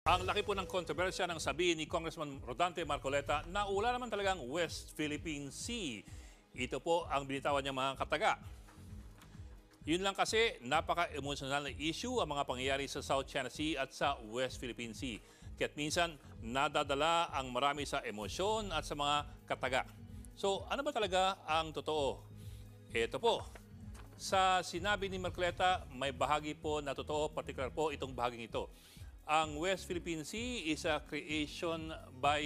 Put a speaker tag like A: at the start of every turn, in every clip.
A: Ang laki po ng kontrobersya ng sabihin ni Congressman Rodante Marcoleta na wala naman talagang West Philippine Sea. Ito po ang binitawan niya mga kataga. Yun lang kasi napaka-emotional na issue ang mga pangyayari sa South China Sea at sa West Philippine Sea. Kaya't minsan nadadala ang marami sa emosyon at sa mga kataga. So ano ba talaga ang totoo? Ito po, sa sinabi ni Marcoleta, may bahagi po na totoo, particular po itong bahaging ito. Ang West Philippine Sea is a creation by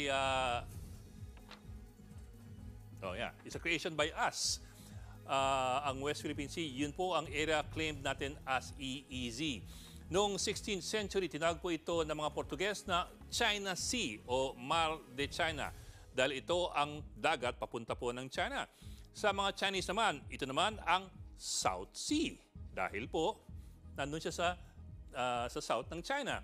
A: it's a creation by us. Ang West Philippine Sea, yun po ang area claimed natin as EEZ. Noong 16th century, tinawag po ito ng mga Portuges na China Sea o Mar de China dahil ito ang dagat papunta po ng China. Sa mga Chinese naman, ito naman ang South Sea dahil po nandun siya sa south ng China.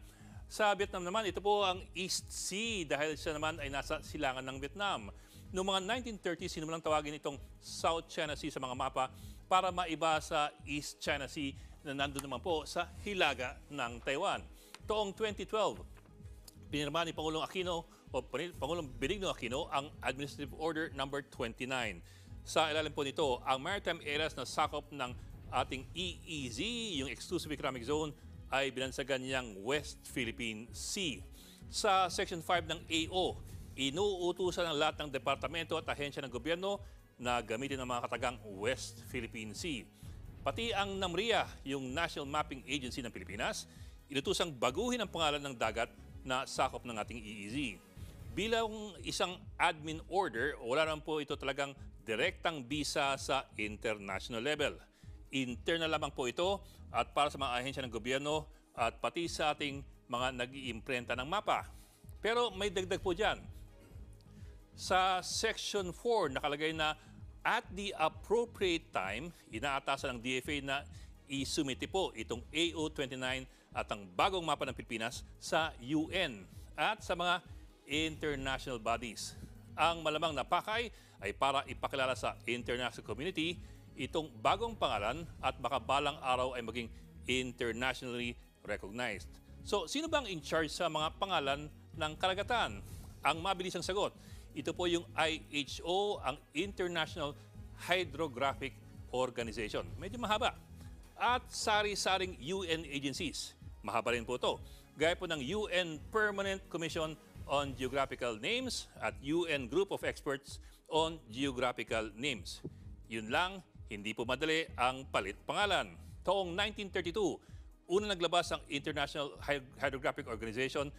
A: Sa Vietnam naman, ito po ang East Sea dahil siya naman ay nasa silangan ng Vietnam. Noong mga 1930s, sinulang tawagin itong South China Sea sa mga mapa para maiba sa East China Sea na nandun naman po sa hilaga ng Taiwan. Toong 2012, pinirma ni Pangulong Aquino o Pangulong Benigno Aquino ang Administrative Order Number 29. Sa ilalim po nito, ang maritime areas na sakop ng ating EEZ, yung Exclusive Economic Zone, ay binansagan niyang West Philippine Sea. Sa Section 5 ng AO, inuutusan ng lahat ng departamento at ahensya ng gobyerno na gamitin ang mga katagang West Philippine Sea. Pati ang NAMRIA, yung National Mapping Agency ng Pilipinas, inutusang baguhin ang pangalan ng dagat na sakop ng ating EEZ. Bilang isang admin order, wala naman po ito talagang direktang bisa sa international level. Internal lamang po ito at para sa mga ahensya ng gobyerno at pati sa ating mga nag-iimprenta ng mapa. Pero may dagdag po dyan. Sa Section 4, nakalagay na at the appropriate time, inaatasan ng DFA na isumiti po itong AO29 at ang bagong mapa ng Pilipinas sa UN at sa mga international bodies. Ang malamang na pakay ay para ipakilala sa international community itong bagong pangalan at baka balang araw ay maging internationally recognized. So, sino bang in charge sa mga pangalan ng karagatan? Ang mabilisang sagot, ito po yung IHO, ang International Hydrographic Organization. Medyo mahaba. At sari-saring UN agencies. Mahaba rin po ito. Gaya po ng UN Permanent Commission on Geographical Names at UN Group of Experts on Geographical Names. Yun lang, hindi po madali ang palit pangalan. Taong 1932, unang naglabas ang International Hydrographic Organization